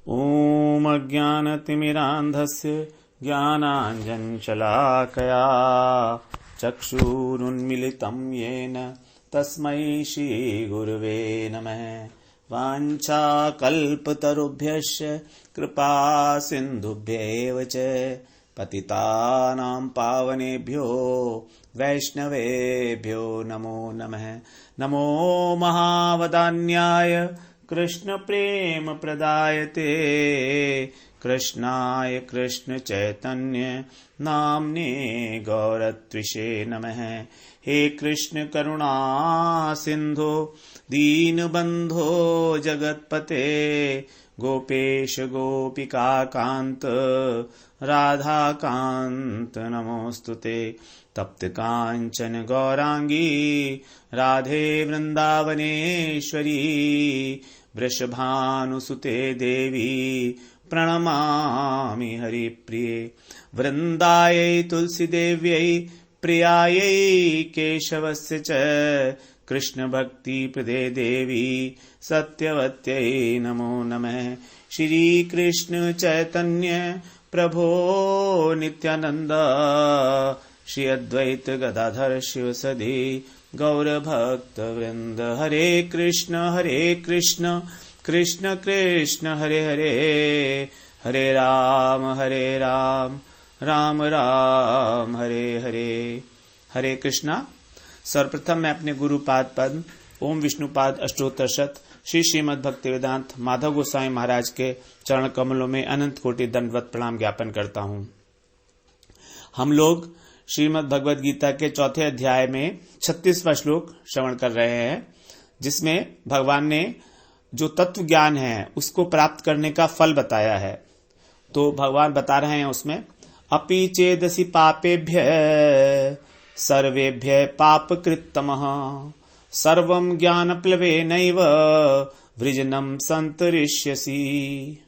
ॐ अज्ञानतिमिरान्धस्य ज्ञानाञ्जनशलाकया चक्षुरुन्मीलितं येन तस्मै श्रीगुरवे नमः। वाञ्छाकल्पतरुभ्यश्च कृपा सिन्धुभ्यैव च पतितानां पावनेभ्यो वैष्णवेभ्यो नमो नमः। नमो महावदान्याय कृष्ण प्रेम प्रदायते कृष्णाय कृष्ण चैतन्य नाम्ने गौरत्विषे नमः। हे कृष्ण करुणा सिंधो दीनबंधो जगत्पते गोपेश गोपिका कांत राधा कांत नमोस्तुते। तप्त कांचन गौरांगी राधे वृंदावनेश्वरी वृषभानुसुते देवी प्रणमामि हरिप्रिये। वृंदायै तुलसीदेव्यै प्रियायै केशवस्य च कृष्ण भक्ति प्रदे देवी सत्यवत्यै नमो नमः। श्री कृष्ण चैतन्य प्रभो नित्यानंद श्री अद्वैत गदाधर शिवसदि गौर भक्त वृंद। हरे कृष्ण कृष्ण कृष्ण हरे हरे हरे राम राम राम हरे हरे। हरे कृष्णा। सर्वप्रथम मैं अपने गुरुपाद पद्म ओम विष्णुपाद अष्टोत्तर शत श्री श्रीमद् भक्ति वेदांत माधव गोस्वामी महाराज के चरण कमलों में अनंत कोटि दंडवत प्रणाम ज्ञापन करता हूँ। हम लोग श्रीमद् भगवद गीता के चौथे अध्याय में 36वां श्लोक श्रवण कर रहे हैं, जिसमें भगवान ने जो तत्व ज्ञान है उसको प्राप्त करने का फल बताया है। तो भगवान बता रहे हैं उसमें, अपि चेदसि पापेभ्य सर्वेभ्य पापकृत्तमः सर्वं ज्ञानप्लवेनैव वृजनं संतरिष्यसि।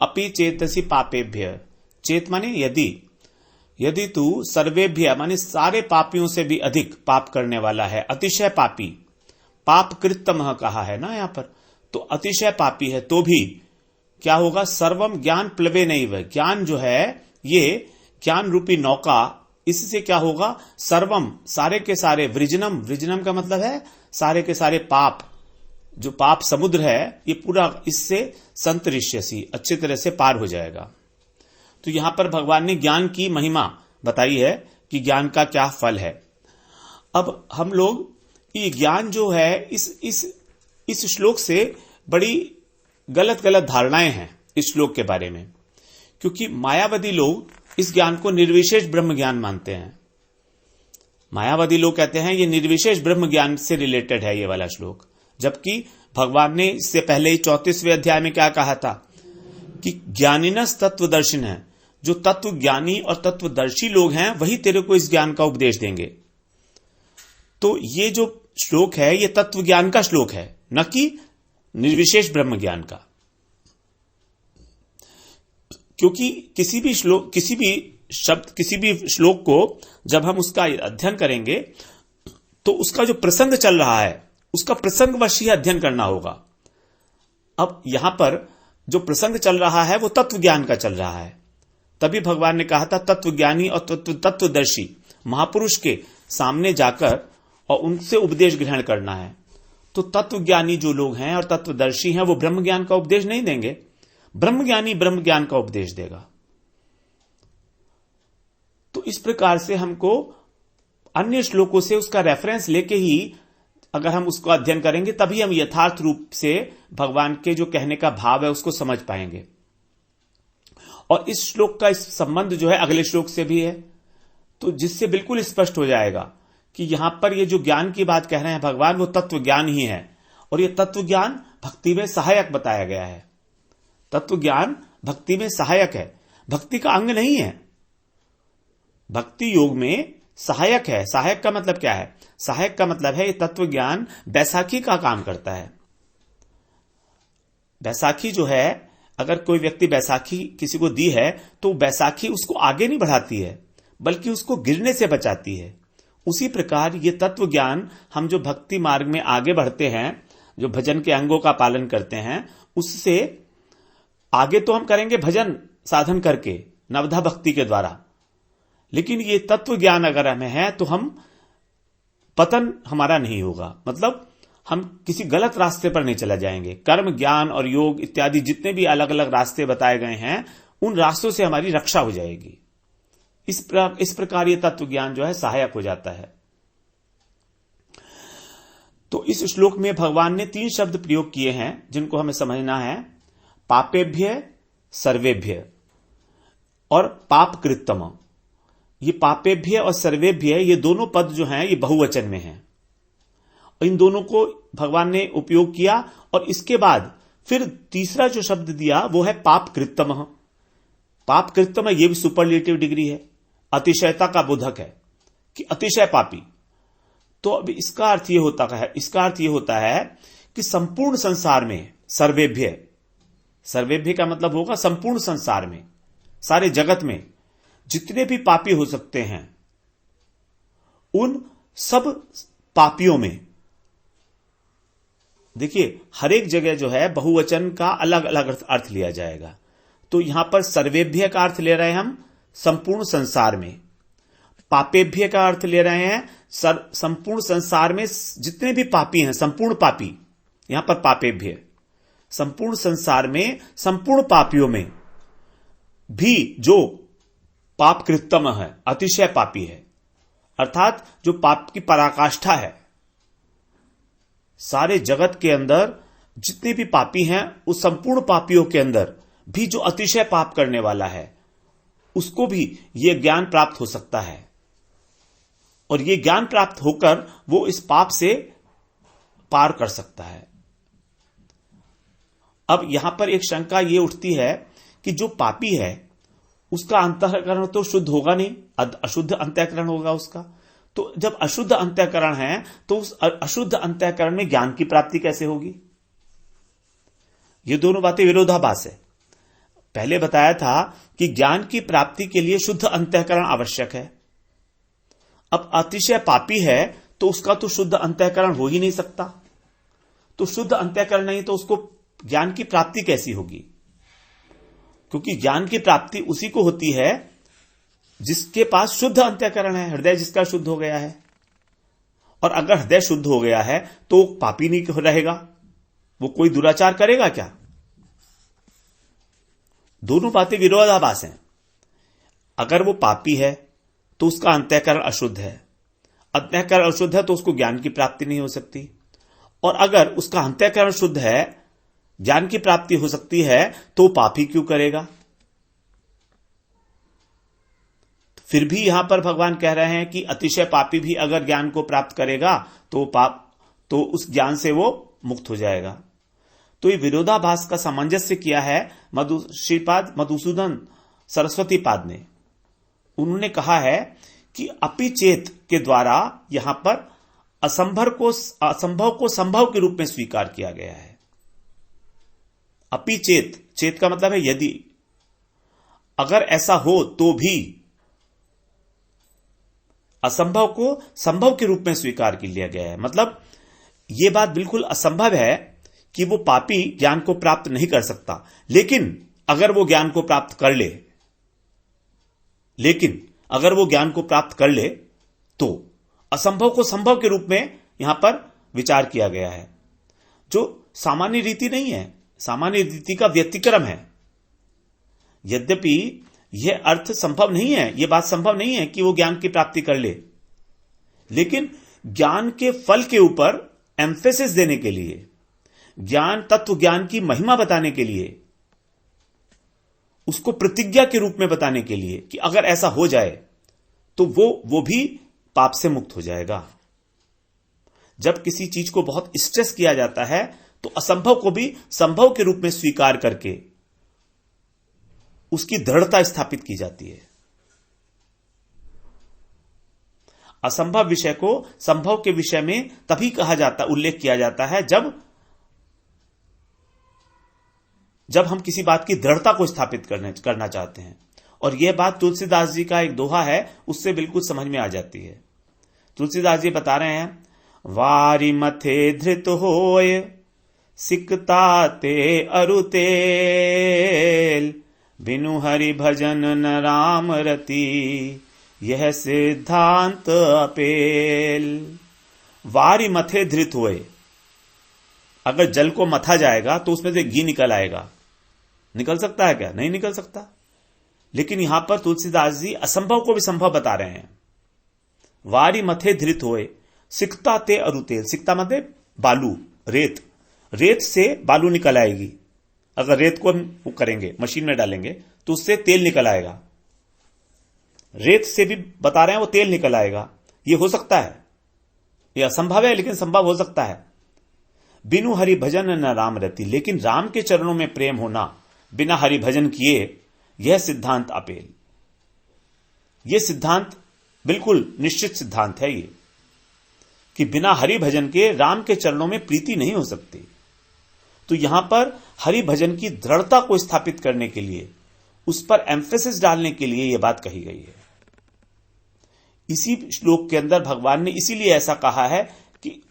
अपि चेतसि पापेभ्य, चेत माने यदि तू सर्वेभ्य माने सारे पापियों से भी अधिक पाप करने वाला है, अतिशय पापी, पाप कृतमः कहा है ना यहाँ पर, तो अतिशय पापी है तो भी क्या होगा, सर्वम ज्ञान प्लवे नहीं वह ज्ञान जो है ये ज्ञान रूपी नौका, इससे क्या होगा, सर्वम सारे के सारे, वृजनम का मतलब है सारे के सारे पाप, जो पाप समुद्र है ये पूरा इससे संतरिष्यसि अच्छी तरह से पार हो जाएगा। तो यहां पर भगवान ने ज्ञान की महिमा बताई है कि ज्ञान का क्या फल है। अब हम लोग ये ज्ञान जो है इस श्लोक से बड़ी गलत धारणाएं हैं इस श्लोक के बारे में, क्योंकि मायावादी लोग इस ज्ञान को निर्विशेष ब्रह्म ज्ञान मानते हैं। मायावादी लोग कहते हैं ये निर्विशेष ब्रह्म ज्ञान से रिलेटेड है ये वाला श्लोक, जबकि भगवान ने इससे पहले ही 34वें अध्याय में क्या कहा था कि ज्ञानिनस तत्वदर्शिन है, जो तत्व ज्ञानी और तत्वदर्शी लोग हैं वही तेरे को इस ज्ञान का उपदेश देंगे। तो ये जो श्लोक है ये तत्व ज्ञान का श्लोक है, न कि निर्विशेष ब्रह्म ज्ञान का। क्योंकि किसी भी श्लोक को जब हम उसका अध्ययन करेंगे तो उसका जो प्रसंग चल रहा है उसका प्रसंगवश ही अध्ययन करना होगा। अब यहां पर जो प्रसंग चल रहा है वो तत्व ज्ञान का चल रहा है, तभी भगवान ने कहा था तत्वज्ञानी और तत्वदर्शी महापुरुष के सामने जाकर और उनसे उपदेश ग्रहण करना है। तो तत्वज्ञानी जो लोग हैं और तत्वदर्शी हैं वो ब्रह्म ज्ञान का उपदेश नहीं देंगे, ब्रह्मज्ञानी ब्रह्म ज्ञान का उपदेश देगा। तो इस प्रकार से हमको अन्य श्लोकों से उसका रेफरेंस लेके ही अगर हम उसको अध्ययन करेंगे तभी हम यथार्थ रूप से भगवान के जो कहने का भाव है उसको समझ पाएंगे। और इस श्लोक का इस संबंध जो है अगले श्लोक से भी है, तो जिससे बिल्कुल स्पष्ट हो जाएगा कि यहां पर ये जो ज्ञान की बात कह रहे हैं भगवान वो तत्व ज्ञान ही है, और ये तत्व ज्ञान भक्ति में सहायक बताया गया है। तत्व ज्ञान भक्ति में सहायक है, भक्ति का अंग नहीं है। भक्ति योग में सहायक है। सहायक का मतलब क्या है, सहायक का मतलब है ये तत्व ज्ञान बैसाखी का काम करता है। बैसाखी जो है, अगर कोई व्यक्ति बैसाखी किसी को दी है तो बैसाखी उसको आगे नहीं बढ़ाती है बल्कि उसको गिरने से बचाती है। उसी प्रकार ये तत्व ज्ञान हम जो भक्ति मार्ग में आगे बढ़ते हैं, जो भजन के अंगों का पालन करते हैं, उससे आगे तो हम करेंगे भजन साधन करके, नवधा भक्ति के द्वारा, लेकिन ये तत्व ज्ञान अगर हमें है तो हम पतन हमारा नहीं होगा, मतलब हम किसी गलत रास्ते पर नहीं चले जाएंगे। कर्म, ज्ञान और योग इत्यादि जितने भी अलग अलग रास्ते बताए गए हैं, उन रास्तों से हमारी रक्षा हो जाएगी। इस प्रकार ये तत्व ज्ञान जो है सहायक हो जाता है। तो इस श्लोक में भगवान ने 3 शब्द प्रयोग किए हैं जिनको हमें समझना है, पापेभ्य, सर्वेभ्य और पाप कृत्तम। ये पापेभ्य और सर्वेभ्य, ये दोनों पद जो हैं ये बहुवचन में हैं। इन दोनों को भगवान ने उपयोग किया और इसके बाद फिर तीसरा जो शब्द दिया वो है पाप कृत्तम। पाप कृत्तम ये भी सुपरलेटिव डिग्री है, अतिशयता का बोधक है कि अतिशय पापी। तो अब इसका अर्थ ये होता है कि संपूर्ण संसार में सर्वेभ्य का मतलब होगा संपूर्ण संसार में, सारे जगत में जितने भी पापी हो सकते हैं, उन सब पापियों में, देखिए हर एक जगह जो है बहुवचन का अलग अलग अर्थ लिया जाएगा। तो यहां पर सर्वेभ्य का अर्थ ले रहे हैं हम संपूर्ण संसार में, पापेभ्य का अर्थ ले रहे हैं संपूर्ण संसार में जितने भी पापी हैं, संपूर्ण पापी, यहां पर पापेभ्य, संपूर्ण संसार में संपूर्ण पापियों में भी जो पाप कृत्तम है, अतिशय पापी है, अर्थात जो पाप की पराकाष्ठा है, सारे जगत के अंदर जितने भी पापी हैं उस संपूर्ण पापियों के अंदर भी जो अतिशय पाप करने वाला है, उसको भी यह ज्ञान प्राप्त हो सकता है और यह ज्ञान प्राप्त होकर वो इस पाप से पार कर सकता है। अब यहां पर एक शंका यह उठती है कि जो पापी है उसका अंतःकरण तो शुद्ध होगा नहीं, अशुद्ध अंतःकरण होगा उसका। तो जब अशुद्ध अंतःकरण है तो उस अशुद्ध अंतःकरण में ज्ञान की प्राप्ति कैसे होगी? ये दोनों बातें विरोधाभास है। पहले बताया था कि ज्ञान की प्राप्ति के लिए शुद्ध अंतःकरण आवश्यक है। अब अतिशय पापी है तो उसका तो शुद्ध अंतःकरण हो ही नहीं सकता। तो शुद्ध अंतःकरण नहीं तो उसको ज्ञान की प्राप्ति कैसी होगी? क्योंकि ज्ञान की प्राप्ति उसी को होती है जिसके पास शुद्ध अंतःकरण है, हृदय जिसका शुद्ध हो गया है। और अगर हृदय शुद्ध हो गया है तो पापी नहीं रहेगा, वो कोई दुराचार करेगा क्या? दोनों बातें विरोधाभास हैं। अगर वो पापी है तो उसका अंतःकरण अशुद्ध है, अंतःकरण अशुद्ध है तो उसको ज्ञान की प्राप्ति नहीं हो सकती। और अगर उसका अंतःकरण शुद्ध है, ज्ञान की प्राप्ति हो सकती है, तो पाप ही क्यों करेगा? फिर भी यहां पर भगवान कह रहे हैं कि अतिशय पापी भी अगर ज्ञान को प्राप्त करेगा तो उस ज्ञान से वो मुक्त हो जाएगा। तो ये विरोधाभास का सामंजस्य किया है श्रीपाद मधुसूदन सरस्वती पाद ने। उन्होंने कहा है कि अपिचेत के द्वारा यहां पर असंभव को संभव के रूप में स्वीकार किया गया है। अपिचेत, चेत का मतलब है यदि, अगर ऐसा हो तो भी असंभव को संभव के रूप में स्वीकार कर लिया गया है। मतलब यह बात बिल्कुल असंभव है कि वो पापी ज्ञान को प्राप्त नहीं कर सकता, लेकिन अगर वो ज्ञान को प्राप्त कर ले तो असंभव को संभव के रूप में यहां पर विचार किया गया है, जो सामान्य रीति नहीं है, सामान्य रीति का व्यतिक्रम है। यद्यपि यह अर्थ संभव नहीं है, यह बात संभव नहीं है कि वो ज्ञान की प्राप्ति कर ले, लेकिन ज्ञान के फल के ऊपर एम्फेसिस देने के लिए, तत्व ज्ञान की महिमा बताने के लिए, उसको प्रतिज्ञा के रूप में बताने के लिए कि अगर ऐसा हो जाए तो वो भी पाप से मुक्त हो जाएगा। जब किसी चीज को बहुत स्ट्रेस किया जाता है तो असंभव को भी संभव के रूप में स्वीकार करके उसकी दृढ़ता स्थापित की जाती है। असंभव विषय को संभव के विषय में तभी उल्लेख किया जाता है जब हम किसी बात की दृढ़ता को स्थापित करना चाहते हैं। और यह बात तुलसीदास जी का एक दोहा है, उससे बिल्कुल समझ में आ जाती है। तुलसीदास जी बता रहे हैं, वारी मथे धृत होय सिकता ते अरुते बिनु हरि भजन न राम रति, यह सिद्धांत अपेल। वारी मथे धृत हुए, अगर जल को मथा जाएगा तो उसमें से घी निकल आएगा। निकल सकता है क्या? नहीं निकल सकता। लेकिन यहां पर तुलसीदास जी असंभव को भी संभव बता रहे हैं। वारी मथे धृत होए, सिकता ते अरुतेल। सिकता मतलब बालू, रेत। रेत से बालू निकल आएगी। अगर रेत को हम करेंगे, मशीन में डालेंगे, तो उससे तेल निकल आएगा। रेत से भी बता रहे हैं वो तेल निकल आएगा। ये हो सकता है, ये असंभव है लेकिन संभव हो सकता है। बिनु हरि भजन न राम रति, लेकिन राम के चरणों में प्रेम होना बिना हरि भजन किए, यह सिद्धांत अपेल। यह सिद्धांत बिल्कुल निश्चित सिद्धांत है ये, कि बिना हरि भजन के राम के चरणों में प्रीति नहीं हो सकती। तो यहां पर हरि भजन की दृढ़ता को स्थापित करने के लिए, उस पर एम्फेसिस डालने के लिए यह बात कही गई है। इसी श्लोक के अंदर भगवान ने इसीलिए ऐसा कहा है कि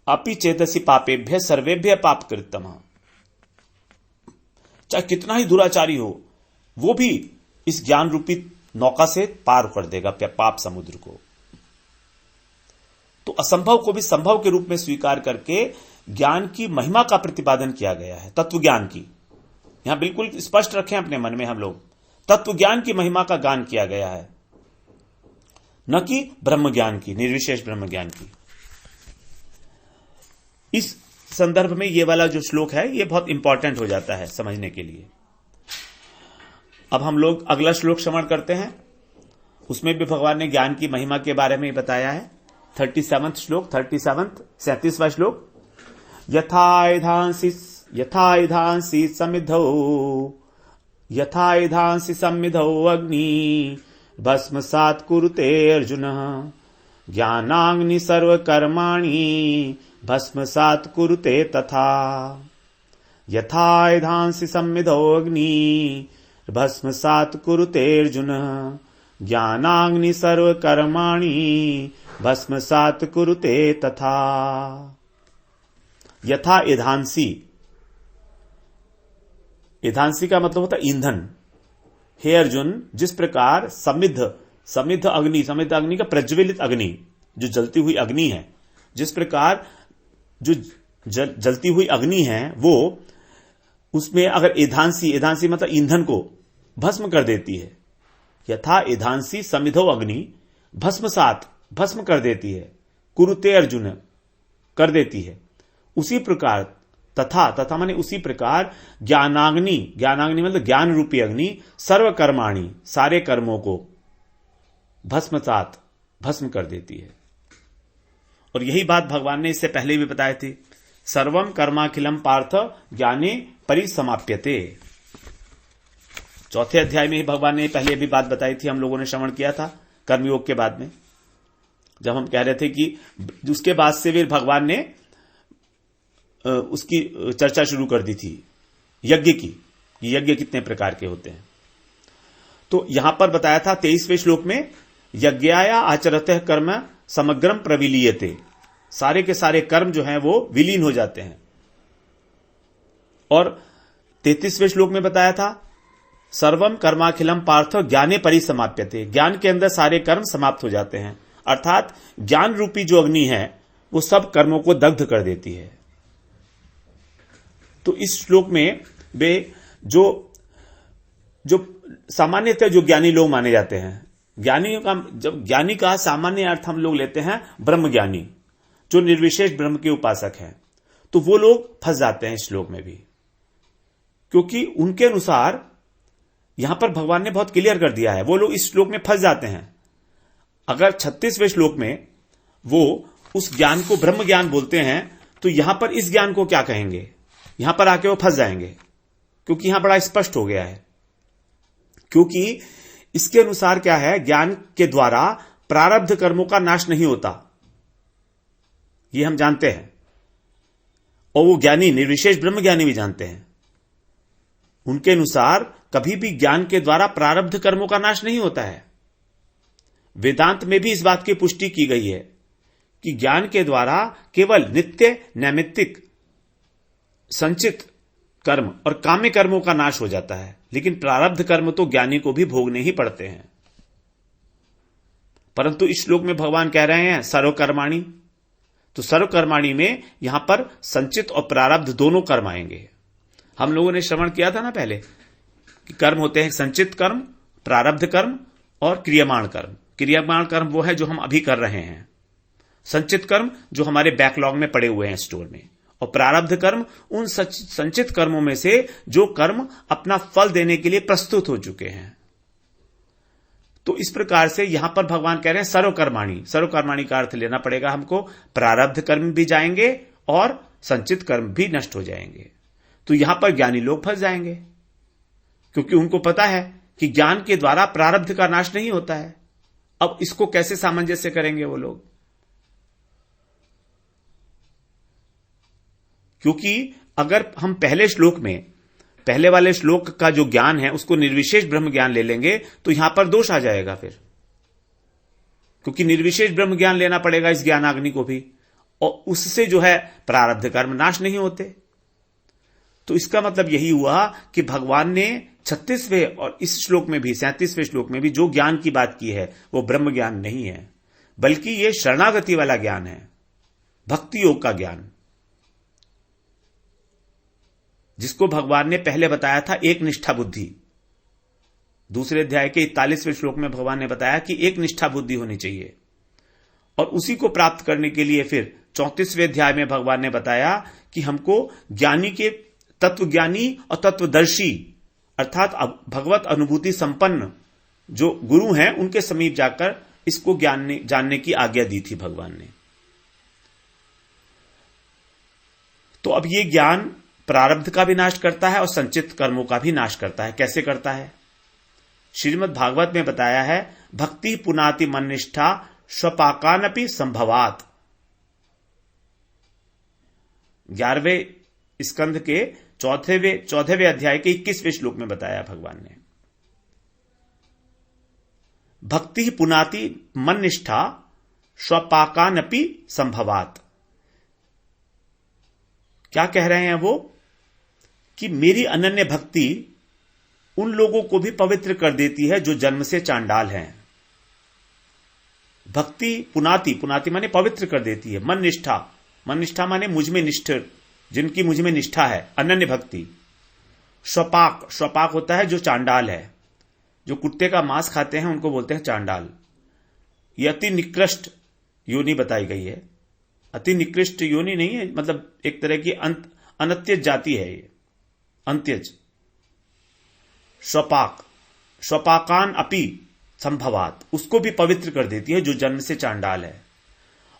अपि चेतसि पापेभ्य सर्वेभ्य पाप कृतम। चाहे कितना ही दुराचारी हो, वो भी इस ज्ञान रूपी नौका से पार कर देगा पाप समुद्र को। तो असंभव को भी संभव के रूप में स्वीकार करके ज्ञान की महिमा का प्रतिपादन किया गया है। तत्व ज्ञान की, यहां बिल्कुल स्पष्ट रखें अपने मन में हम लोग, तत्व ज्ञान की महिमा का गान किया गया है, न कि ब्रह्म ज्ञान की, निर्विशेष ब्रह्म ज्ञान की। इस संदर्भ में ये वाला जो श्लोक है ये बहुत इंपॉर्टेंट हो जाता है समझने के लिए। अब हम लोग अगला श्लोक श्रवण करते हैं। उसमें भी भगवान ने ज्ञान की महिमा के बारे में बताया है। 37वां श्लोक, 37वां श्लोक। यथा इधांसि समिधौ अग्नि भस्मसात् कुरुते अर्जुन, ज्ञानाग्नि सर्वकर्माणि भस्मसात् कुरुते तथा। यथा इधांसि समिधौ अग्नि भस्मसात् कुरुते अर्जुन, ज्ञानाग्नि सर्वकर्माणि भस्मसात् कुरुते तथा। यथा ईधांसी, ईधांसी का मतलब होता है ईंधन। हे अर्जुन, जिस प्रकार समिद्ध अग्नि का प्रज्वलित अग्नि, जो जलती हुई अग्नि है, जिस प्रकार जो जलती हुई अग्नि है वो उसमें अगर ईधांसी मतलब ईंधन को भस्म कर देती है। यथा ईधांसी समिधो अग्नि भस्म कर देती है, कुरुते अर्जुन कर देती है, उसी प्रकार तथा माने उसी प्रकार ज्ञानाग्नि मतलब ज्ञान रूपी अग्नि सर्वकर्माणि सारे कर्मों को भस्म कर देती है। और यही बात भगवान ने इससे पहले भी बताई थी। सर्वम कर्माखिलम पार्थ ज्ञाने परिसमाप्यते। चौथे अध्याय में ही भगवान ने पहले भी बात बताई थी, हम लोगों ने श्रवण किया था कर्मयोग के बाद में, जब हम कह रहे थे कि उसके बाद से भी भगवान ने उसकी चर्चा शुरू कर दी थी यज्ञ की, यज्ञ कितने प्रकार के होते हैं। तो यहां पर बताया था 23वें श्लोक में, यज्ञाया आचरतः कर्म समग्रम प्रविलीयते। सारे के सारे कर्म जो हैं वो विलीन हो जाते हैं। और 33वें श्लोक में बताया था, सर्वम कर्माखिलम पार्थ ज्ञाने परिसमाप्यते। ज्ञान के अंदर सारे कर्म समाप्त हो जाते हैं, अर्थात ज्ञान रूपी जो अग्नि है वो सब कर्मों को दग्ध कर देती है। तो इस श्लोक में वे जो सामान्यतः जो ज्ञानी लोग माने जाते हैं, जब ज्ञानी का सामान्य अर्थ हम लोग लेते हैं ब्रह्म ज्ञानी, जो निर्विशेष ब्रह्म के उपासक हैं, तो वो लोग फंस जाते हैं इस श्लोक में भी, क्योंकि उनके अनुसार यहां पर भगवान ने बहुत क्लियर कर दिया है, वो लोग इस श्लोक में फंस जाते हैं। अगर 36वें श्लोक में वो उस ज्ञान को ब्रह्म ज्ञान बोलते हैं, तो यहां पर इस ज्ञान को क्या कहेंगे? यहां पर आके वो फंस जाएंगे, क्योंकि यहां बड़ा स्पष्ट हो गया है। क्योंकि इसके अनुसार क्या है, ज्ञान के द्वारा प्रारब्ध कर्मों का नाश नहीं होता, ये हम जानते हैं, और वो ज्ञानी निर्विशेष ब्रह्म ज्ञानी भी जानते हैं। उनके अनुसार कभी भी ज्ञान के द्वारा प्रारब्ध कर्मों का नाश नहीं होता है। वेदांत में भी इस बात की पुष्टि की गई है कि ज्ञान के द्वारा केवल नित्य नैमित्तिक संचित कर्म और काम्य कर्मों का नाश हो जाता है, लेकिन प्रारब्ध कर्म तो ज्ञानी को भी भोगने ही पड़ते हैं। परंतु इस श्लोक में भगवान कह रहे हैं सर्वकर्माणि, तो सर्वकर्माणि में यहां पर संचित और प्रारब्ध दोनों कर्म आएंगे। हम लोगों ने श्रवण किया था ना पहले कि कर्म होते हैं संचित कर्म, प्रारब्ध कर्म और क्रियमाण कर्म। क्रियमाण कर्म वो है जो हम अभी कर रहे हैं, संचित कर्म जो हमारे बैकलॉग में पड़े हुए हैं स्टोर में, और प्रारब्ध कर्म उन संचित कर्मों में से जो कर्म अपना फल देने के लिए प्रस्तुत हो चुके हैं। तो इस प्रकार से यहां पर भगवान कह रहे हैं सर्वकर्माणि। सर्वकर्माणि का अर्थ लेना पड़ेगा हमको, प्रारब्ध कर्म भी जाएंगे और संचित कर्म भी नष्ट हो जाएंगे। तो यहां पर ज्ञानी लोग फंस जाएंगे, क्योंकि उनको पता है कि ज्ञान के द्वारा प्रारब्ध का नाश नहीं होता है। अब इसको कैसे सामंजस्य करेंगे वो लोग? क्योंकि अगर हम पहले वाले श्लोक का जो ज्ञान है उसको निर्विशेष ब्रह्म ज्ञान ले लेंगे तो यहां पर दोष आ जाएगा फिर, क्योंकि निर्विशेष ब्रह्म ज्ञान लेना पड़ेगा इस ज्ञानाग्नि को भी, और उससे जो है प्रारब्ध कर्म नाश नहीं होते। तो इसका मतलब यही हुआ कि भगवान ने 36वें और इस श्लोक में भी 37वें श्लोक में भी जो ज्ञान की बात की है वो ब्रह्म ज्ञान नहीं है, बल्कि ये शरणागति वाला ज्ञान है, भक्ति योग का ज्ञान, जिसको भगवान ने पहले बताया था एक निष्ठा बुद्धि। दूसरे अध्याय के 41वें श्लोक में भगवान ने बताया कि एक निष्ठा बुद्धि होनी चाहिए, और उसी को प्राप्त करने के लिए फिर 34वें अध्याय में भगवान ने बताया कि हमको ज्ञानी के तत्वज्ञानी और तत्वदर्शी अर्थात भगवत अनुभूति संपन्न जो गुरु हैं उनके समीप जाकर इसको जानने की आज्ञा दी थी भगवान ने। तो अब ये ज्ञान प्रारब्ध का भी नाश करता है और संचित कर्मों का भी नाश करता है। कैसे करता है? श्रीमद् भागवत में बताया है, भक्ति पुनाति मन निष्ठा स्वपाकानपि संभवात। 11वें स्कंध के 14वें अध्याय के 21वें श्लोक में बताया भगवान ने, भक्ति पुनाति मन निष्ठा स्वपाकानपि संभवात। क्या कह रहे हैं वो? कि मेरी अनन्य भक्ति उन लोगों को भी पवित्र कर देती है जो जन्म से चांडाल हैं। भक्ति पुनाति माने पवित्र कर देती है। मन निष्ठा माने मुझ में निष्ठ, जिनकी मुझ में निष्ठा है, अनन्य भक्ति। स्वपाक होता है जो चांडाल है, जो कुत्ते का मांस खाते हैं उनको बोलते हैं चांडाल। ये अति निकृष्ट योनि बताई गई है। अति निकृष्ट योनि नहीं है, मतलब एक तरह की अनत्यज जाति है ये, अंत्यज। स्वपाकान अपि संभवात, उसको भी पवित्र कर देती है जो जन्म से चांडाल है।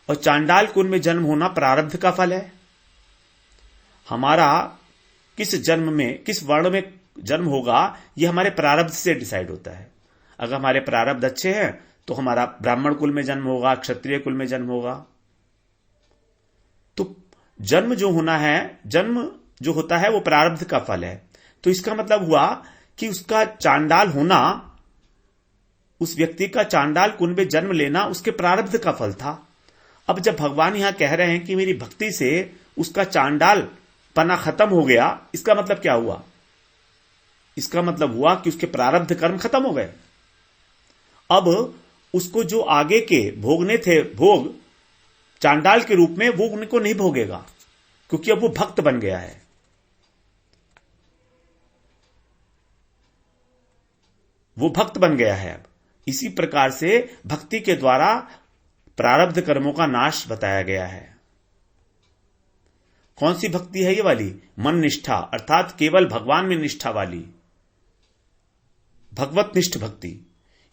और चांडाल कुल में जन्म होना प्रारब्ध का फल है। हमारा किस जन्म में, किस वर्ण में जन्म होगा यह हमारे प्रारब्ध से डिसाइड होता है। अगर हमारे प्रारब्ध अच्छे हैं तो हमारा ब्राह्मण कुल में जन्म होगा, क्षत्रिय कुल में जन्म होगा। तो जन्म जो होता है वो प्रारब्ध का फल है। तो इसका मतलब हुआ कि उसका चांडाल होना, उस व्यक्ति का चांडाल कुल में जन्म लेना उसके प्रारब्ध का फल था। अब जब भगवान यहां कह रहे हैं कि मेरी भक्ति से उसका चांडाल पना खत्म हो गया, इसका मतलब क्या हुआ? इसका मतलब हुआ कि उसके प्रारब्ध कर्म खत्म हो गए। अब उसको जो आगे के भोगने थे भोग चांडाल के रूप में, वो उनको नहीं भोगेगा, क्योंकि अब वो भक्त बन गया है। वो भक्त बन गया है अब। इसी प्रकार से भक्ति के द्वारा प्रारब्ध कर्मों का नाश बताया गया है। कौन सी भक्ति है ये वाली? मन निष्ठा, अर्थात केवल भगवान में निष्ठा वाली, भगवत निष्ठ भक्ति।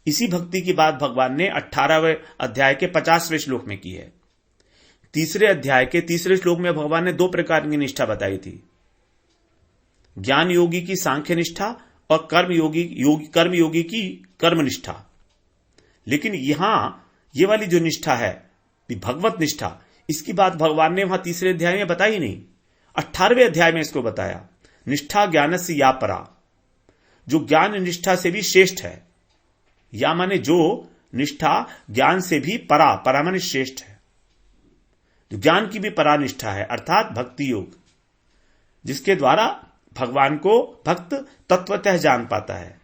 इसी भक्ति की बात भगवान ने 18वें अध्याय के 50वें श्लोक में की है। तीसरे अध्याय के तीसरे श्लोक में भगवान ने 2 प्रकार की निष्ठा बताई थी, ज्ञान योगी की सांख्य निष्ठा और कर्म योगी की कर्म निष्ठा। लेकिन यहां ये वाली जो निष्ठा है भगवत निष्ठा, इसकी बात भगवान ने वहां तीसरे अध्याय में बताई नहीं, 18वें अध्याय में इसको बताया। निष्ठा ज्ञान से या परा, जो ज्ञान निष्ठा से भी श्रेष्ठ है, या माने जो निष्ठा ज्ञान से भी परा माने श्रेष्ठ है, जो ज्ञान की भी परा निष्ठा है, अर्थात भक्ति योग, जिसके द्वारा भगवान को भक्त तत्वतः जान पाता है।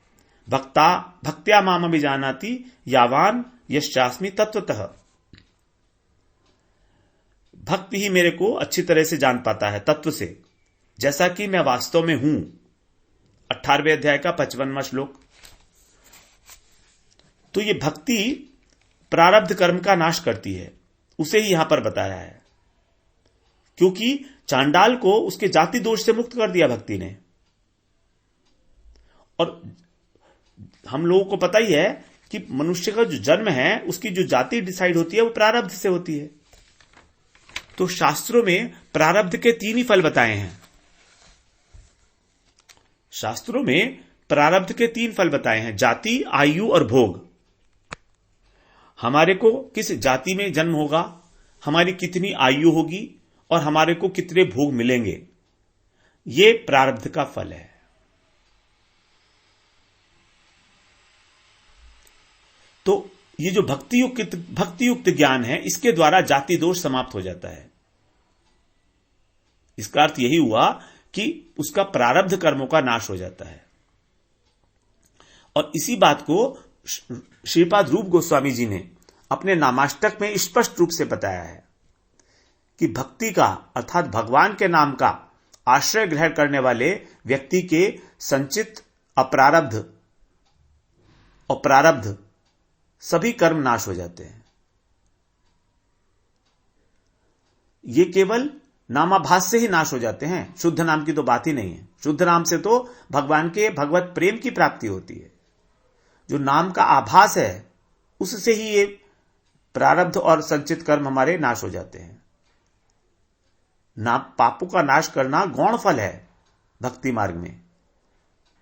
भक्त्या माम अभिजानाति यावान यश्चास्मि तत्वतः। भक्त ही मेरे को अच्छी तरह से जान पाता है तत्व से, जैसा कि मैं वास्तव में हूं। 18वें अध्याय का 55वां श्लोक। तो ये भक्ति प्रारब्ध कर्म का नाश करती है, उसे ही यहां पर बताया है, क्योंकि चांडाल को उसके जाति दोष से मुक्त कर दिया भक्ति ने। और हम लोगों को पता ही है कि मनुष्य का जो जन्म है उसकी जो जाति डिसाइड होती है वो प्रारब्ध से होती है। तो शास्त्रों में प्रारब्ध के 3 ही फल बताए हैं। शास्त्रों में प्रारब्ध के 3 फल बताए हैं, जाति, आयु और भोग। हमारे को किस जाति में जन्म होगा, हमारी कितनी आयु होगी और हमारे को कितने भोग मिलेंगे, ये प्रारब्ध का फल है। तो ये जो भक्ति युक्त ज्ञान है, इसके द्वारा जाति दोष समाप्त हो जाता है। इसका अर्थ यही हुआ कि उसका प्रारब्ध कर्मों का नाश हो जाता है। और इसी बात को श्रीपाद रूप गोस्वामी जी ने अपने नामाष्टक में स्पष्ट रूप से बताया है कि भक्ति का अर्थात भगवान के नाम का आश्रय ग्रहण करने वाले व्यक्ति के संचित अप्रारब्ध और प्रारब्ध सभी कर्म नाश हो जाते हैं। ये केवल नामाभास से ही नाश हो जाते हैं, शुद्ध नाम की तो बात ही नहीं है। शुद्ध नाम से तो भगवान के भगवत प्रेम की प्राप्ति होती है। जो नाम का आभास है उससे ही ये प्रारब्ध और संचित कर्म हमारे नाश हो जाते हैं। नाम पापों का नाश करना गौण फल है भक्ति मार्ग में।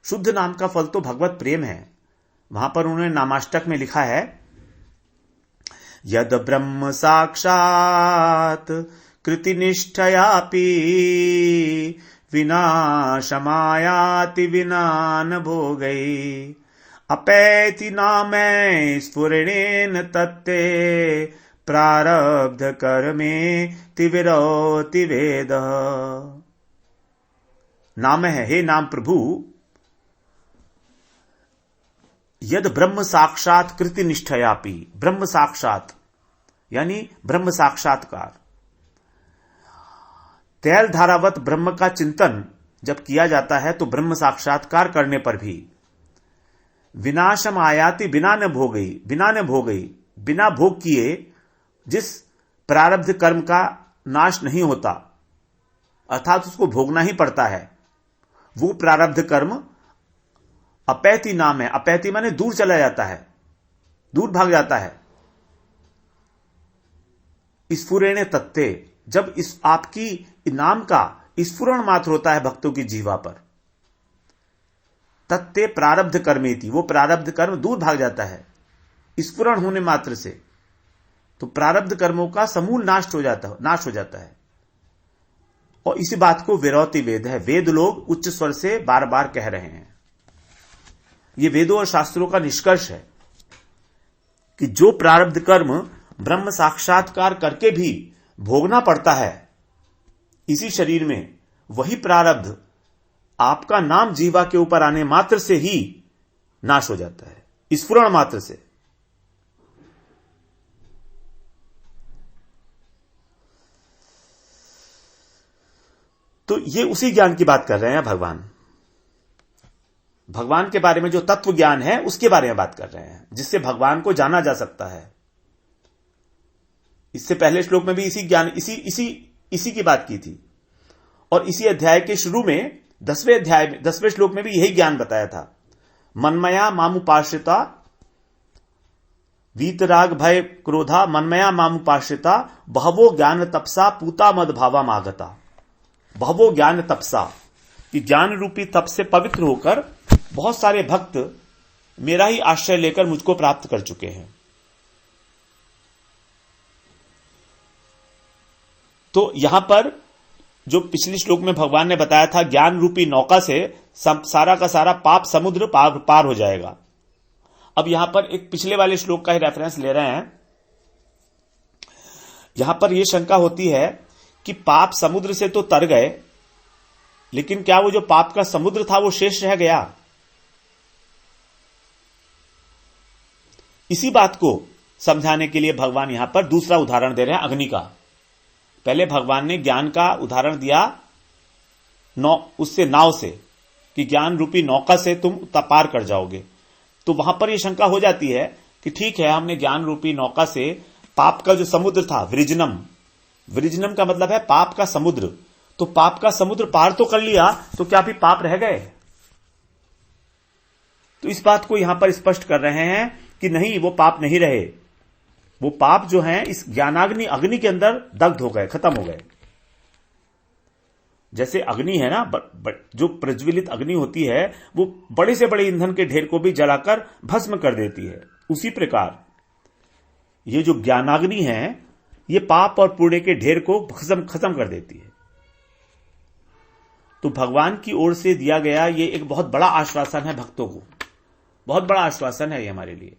शुद्ध नाम का फल तो भगवत प्रेम है। वहां पर उन्होंने नामाष्टक में लिखा है, यद ब्रह्म साक्षात कृतिनिष्ठयापि विनाशमायाति विना न भोगै अपैति नामै स्फुरणेन तत्ते प्रारब्ध कर्मे तिविरोति वेद। नाम है, हे नाम प्रभु, यद ब्रह्म साक्षात कृति निष्ठयापि। ब्रह्म साक्षात यानी ब्रह्म साक्षात्कार। तैल धारावत ब्रह्म का चिंतन जब किया जाता है तो ब्रह्म साक्षात्कार करने पर भी विनाशम आयाति बिना न भोगई, बिना भोग किए जिस प्रारब्ध कर्म का नाश नहीं होता, अर्थात उसको भोगना ही पड़ता है, वो प्रारब्ध कर्म अपैति नाम है। अपैति माने दूर चला जाता है, दूर भाग जाता है। स्फुरेणे तत्ते, जब इस आपकी नाम का स्फुरण मात्र होता है भक्तों की जीवा पर, तत्ते प्रारब्ध कर्मेति, वो प्रारब्ध कर्म दूर भाग जाता है स्फुरण होने मात्र से। तो प्रारब्ध कर्मों का समूल नाश हो जाता है। और इसी बात को विरोति वेद है, वेद लोग उच्च स्वर से बार बार कह रहे हैं। ये वेदों और शास्त्रों का निष्कर्ष है कि जो प्रारब्ध कर्म ब्रह्म साक्षात्कार करके भी भोगना पड़ता है इसी शरीर में, वही प्रारब्ध आपका नाम जीवा के ऊपर आने मात्र से ही नाश हो जाता है, स्फुरण मात्र से। तो ये उसी ज्ञान की बात कर रहे हैं भगवान के बारे में जो तत्व ज्ञान है उसके बारे में बात कर रहे हैं, जिससे भगवान को जाना जा सकता है। इससे पहले श्लोक में भी इसी ज्ञान इसी की बात की थी। और इसी अध्याय के शुरू में 10वें श्लोक में भी यही ज्ञान बताया था। मनमया मामुपाश्रिता वीतराग भय क्रोधा मनमया मामुपाश्रिता बहवो ज्ञान तपसा पूता मद भावा मागता। बहवो ज्ञान तपसा, कि ज्ञान रूपी तप से पवित्र होकर बहुत सारे भक्त मेरा ही आश्रय लेकर मुझको प्राप्त कर चुके हैं। तो यहां पर जो पिछले श्लोक में भगवान ने बताया था, ज्ञान रूपी नौका से सारा का सारा पाप समुद्र पार हो जाएगा। अब यहां पर एक पिछले वाले श्लोक का ही रेफरेंस ले रहे हैं। यहां पर यह शंका होती है कि पाप समुद्र से तो तर गए, लेकिन क्या वो जो पाप का समुद्र था वो शेष रह गया? इसी बात को समझाने के लिए भगवान यहां पर दूसरा उदाहरण दे रहे हैं, अग्नि का। पहले भगवान ने ज्ञान का उदाहरण दिया उससे, नाव से, कि ज्ञान रूपी नौका से तुम पार कर जाओगे। तो वहां पर यह शंका हो जाती है कि ठीक है, हमने ज्ञान रूपी नौका से पाप का जो समुद्र था, वृजनम, वृजनम का मतलब है पाप का समुद्र, तो पाप का समुद्र पार तो कर लिया, तो क्या भी पाप रह गए? तो इस बात को यहां पर स्पष्ट कर रहे हैं कि नहीं, वो पाप नहीं रहे। वो पाप जो हैं इस ज्ञानाग्नि, अग्नि के अंदर दग्ध हो गए, खत्म हो गए। जैसे अग्नि है ना, जो प्रज्वलित अग्नि होती है वो बड़े से बड़े ईंधन के ढेर को भी जलाकर भस्म कर देती है, उसी प्रकार ये जो ज्ञानाग्नि है ये पाप और पुण्य के ढेर को खत्म कर देती है। तो भगवान की ओर से दिया गया ये एक बहुत बड़ा आश्वासन है भक्तों को, बहुत बड़ा आश्वासन है ये हमारे लिए।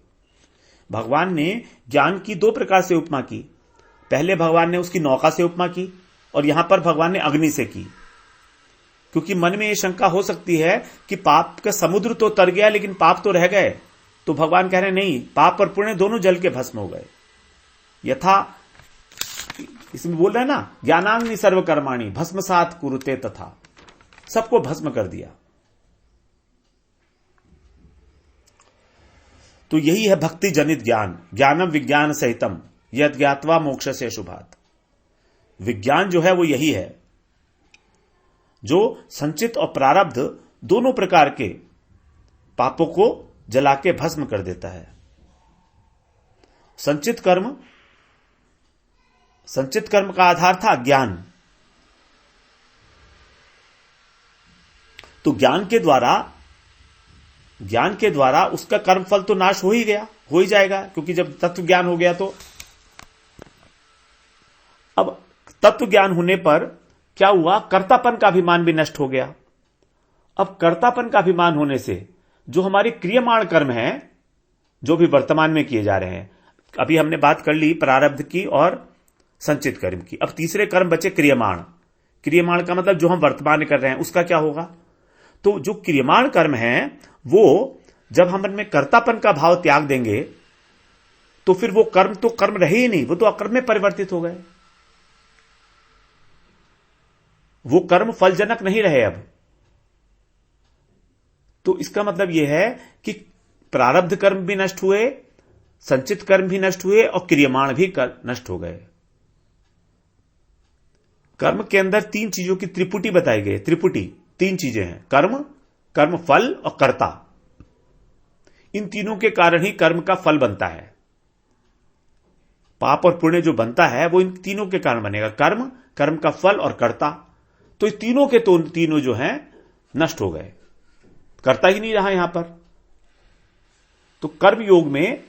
भगवान ने ज्ञान की दो प्रकार से उपमा की। पहले भगवान ने उसकी नौका से उपमा की, और यहां पर भगवान ने अग्नि से की। क्योंकि मन में यह शंका हो सकती है कि पाप का समुद्र तो तर गया लेकिन पाप तो रह गए, तो भगवान कह रहे नहीं, पाप और पुण्य दोनों जल के भस्म हो गए। यथा इसमें बोल रहे हैं ना, ज्ञानाग्नि सर्वकर्माणि भस्मसात कुरुते, तथा सबको भस्म कर दिया। तो यही है भक्ति जनित ज्ञान, ज्ञानम विज्ञान सहितम यद ज्ञात्वा मोक्ष से शुभात। विज्ञान जो है वो यही है जो संचित और प्रारब्ध दोनों प्रकार के पापों को जला के भस्म कर देता है। संचित कर्म का आधार था ज्ञान। तो ज्ञान के द्वारा उसका कर्म फल तो नाश हो ही जाएगा, क्योंकि जब तत्व ज्ञान हो गया तो अब तत्व ज्ञान होने पर क्या हुआ, कर्तापन का अभिमान भी नष्ट हो गया। अब कर्तापन का अभिमान होने से जो हमारे क्रियमाण कर्म हैं, जो भी वर्तमान में किए जा रहे हैं, अभी हमने बात कर ली प्रारब्ध की और संचित कर्म की, अब तीसरे कर्म बचे क्रियमाण। क्रियमाण का मतलब जो हम वर्तमान में कर रहे हैं उसका क्या होगा? तो जो क्रियमाण कर्म हैं वो जब हम मन में कर्तापन का भाव त्याग देंगे तो फिर वो कर्म तो कर्म रहे ही नहीं, वो तो अकर्म में परिवर्तित हो गए, वो कर्म फलजनक नहीं रहे अब। तो इसका मतलब यह है कि प्रारब्ध कर्म भी नष्ट हुए, संचित कर्म भी नष्ट हुए और क्रियमाण भी नष्ट हो गए। कर्म के अंदर तीन चीजों की त्रिपुटी बताई गई। त्रिपुटी तीन चीजें हैं, कर्म, कर्म फल और कर्ता। इन तीनों के कारण ही कर्म का फल बनता है। पाप और पुण्य जो बनता है वो इन तीनों के कारण बनेगा, कर्म, कर्म का फल और कर्ता। तो इस तीनों के तीनों जो हैं नष्ट हो गए, कर्ता ही नहीं रहा यहां पर। तो कर्म योग में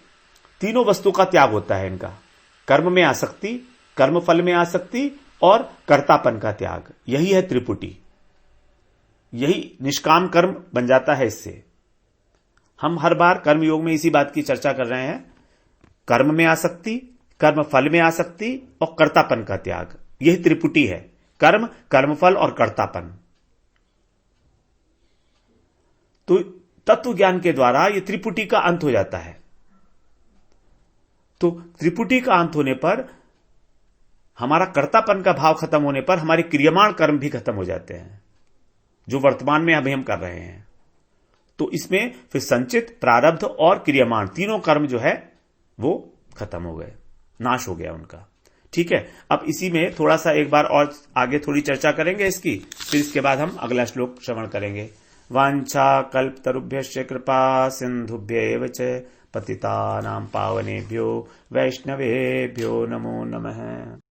तीनों वस्तु का त्याग होता है इनका, कर्म में आसक्ति, कर्म फल में आसक्ति और कर्तापन का त्याग। यही है त्रिपुटी, यही निष्काम कर्म बन जाता है। इससे हम हर बार कर्म योग में इसी बात की चर्चा कर रहे हैं, कर्म में आसक्ति, कर्म फल में आसक्ति और कर्तापन का त्याग, यही त्रिपुटी है, कर्म, कर्मफल और कर्तापन। तो तत्व ज्ञान के द्वारा यह त्रिपुटी का अंत हो जाता है। तो त्रिपुटी का अंत होने पर, हमारा कर्तापन का भाव खत्म होने पर हमारे क्रियमाण कर्म भी खत्म हो जाते हैं जो वर्तमान में अभी हम कर रहे हैं। तो इसमें फिर संचित, प्रारब्ध और क्रियमाण तीनों कर्म जो है वो खत्म हो गए, नाश हो गया उनका। ठीक है, अब इसी में थोड़ा सा एक बार और आगे थोड़ी चर्चा करेंगे इसकी, फिर इसके बाद हम अगला श्लोक श्रवण करेंगे। वांछा कल्पतरुभ्यश्च कृपा सिंधुभ्यैव च पतितानां पावनेभ्यो वैष्णवेभ्यो नमो नमः।